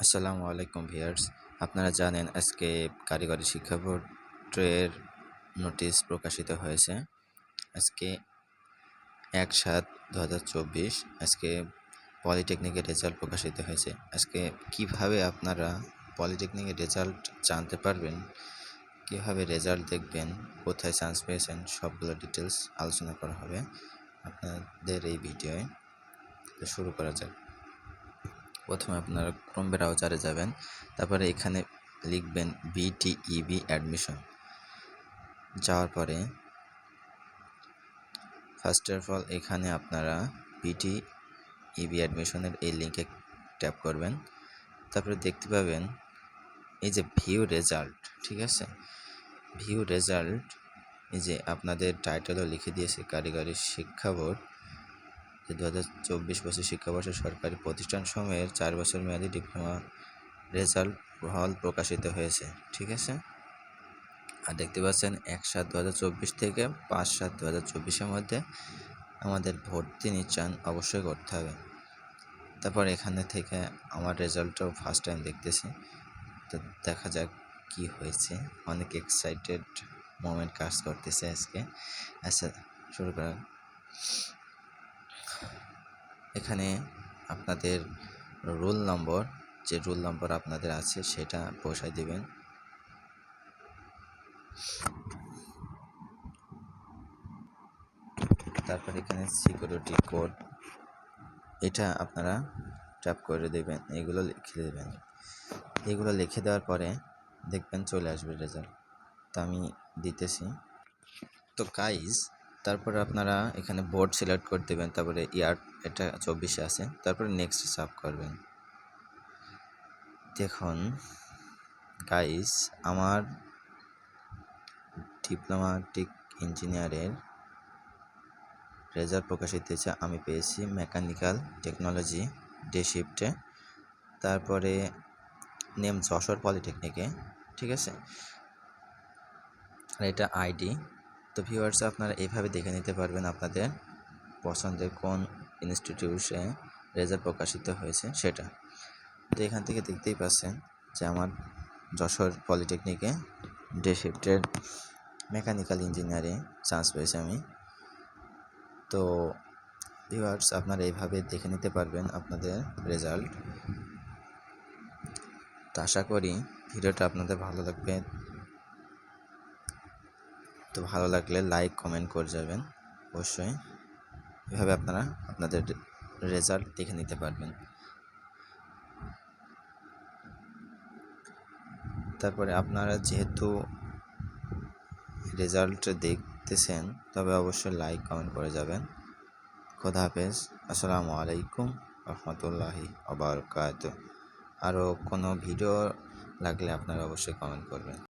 আসসালামু আলাইকুম ভিউয়ার্স। আপনারা জানেন আজকে কারিগরি শিক্ষা বোর্ডের নোটিশ প্রকাশিত হয়েছে। আজকে ১/৭/২০২৪ আজকে পলিটেকনিকের রেজাল্ট প্রকাশিত হয়েছে। আজকে কিভাবে আপনারা পলিটেকনিকের রেজাল্ট জানতে পারবেন, কিভাবে রেজাল্ট দেখবেন, কোথায় চান্স পেয়েছেন সবগুলো ডিটেলস আলোচনা করা হবে আপনাদের এই ভিডিওয়ে। তো শুরু করা যাক। প্রথমে আপনারা ক্রোম ব্রাউজারে যাবেন, তারপরে এখানে লিখবেন বিটিইবি অ্যাডমিশন। যাওয়ার পরে ফার্স্ট অফ অল এখানে আপনারা বিটিইবি অ্যাডমিশনের এই লিঙ্কে ট্যাপ করবেন। তারপরে দেখতে পাবেন এই যে ভিউ রেজাল্ট, ঠিক আছে? ভিউ রেজাল্ট, এই যে আপনাদের টাইটেলও লিখে দিয়েছে কারিগরি শিক্ষা বোর্ড 2024-25 শিক্ষাবর্ষে সরকারি প্রতিষ্ঠানসমূহের 4 বছর মেয়াদী ডিপ্লোমা রেজাল্ট হল প্রকাশিত হয়েছে, ঠিক আছে? আর দেখতে পাচ্ছেন ১/৭/২০২৪ থেকে ৫/৭/২০২৪-এর মধ্যে আমাদের ভর্তি নিশ্চয়ন অবশ্যই করতে হবে। তারপর এখানে থেকে আমার রেজাল্টটাও ফার্স্ট টাইম দেখতেছি, তো দেখা যাক কি হয়েছে। অনেক এক্সাইটেড মোমেন্ট কাজ করতেছে আজকে। আচ্ছা, শুরু করা। এখানে আপনাদের রোল নম্বর, যে রোল নম্বর আপনাদের আছে সেটা বসাই দিবেন। তারপর এখানে সিকিউরিটি কোড, এটা আপনারা ট্যাপ করে দেবেন, এগুলো লিখে দেবেন। এগুলো লিখে দেওয়ার পরে দেখবেন চলে আসবে রেজাল্ট। তো আমি দিতেছি। তো গাইজ, তারপরে আপনারা এখানে বোর্ড সিলেক্ট করে দেবেন, তারপরে ইয়ার এটা 24-এ আছে, তারপরে নেক্সট সাব করবেন। দেখুন গাইজ, আমার ডিপ্লোম্যাটিক ইঞ্জিনিয়ারের রেজাল্ট প্রকাশিত হয়েছে। আমি পেয়েছি মেকানিক্যাল টেকনোলজি ডে শিফটে, তারপরে নেম যশোর পলিটেকনিকে, ঠিক আছে? আর এটা আইডি। তো ভিউয়ার্স, আপনারা এইভাবে দেখে নিতে পারবেন আপনাদের পছন্দের কোন ইনস্টিটিউশনে রেজাল্ট প্রকাশিত হয়েছে সেটা। তো এখান থেকে দেখতেই পাচ্ছেন যে আমার যশোর পলিটেকনিকে ডে শিফটের মেকানিক্যাল ইঞ্জিনিয়ারে চান্স পেয়েছি আমি। তো ভিউয়ার্স, আপনারা এইভাবে দেখে নিতে পারবেন আপনাদের রেজাল্ট। তো আশা করি ভিডিওটা আপনাদের ভালো লাগবে। তো ভালো লাগলে লাইক কমেন্ট করে যাবেন অবশ্যই। এভাবে আপনারা আপনাদের রেজাল্ট দেখে নিতে পারবেন। তারপরে আপনারা যেহেতু রেজাল্ট দেখতেছেন, তবে অবশ্যই লাইক কমেন্ট করে যাবেন। খোদা হাফেজ। আসসালামু আলাইকুম রহমতুল্লাহি ওয়া বারাকাতুহু। আরও কোনো ভিডিও লাগলে আপনারা অবশ্যই কমেন্ট করবেন।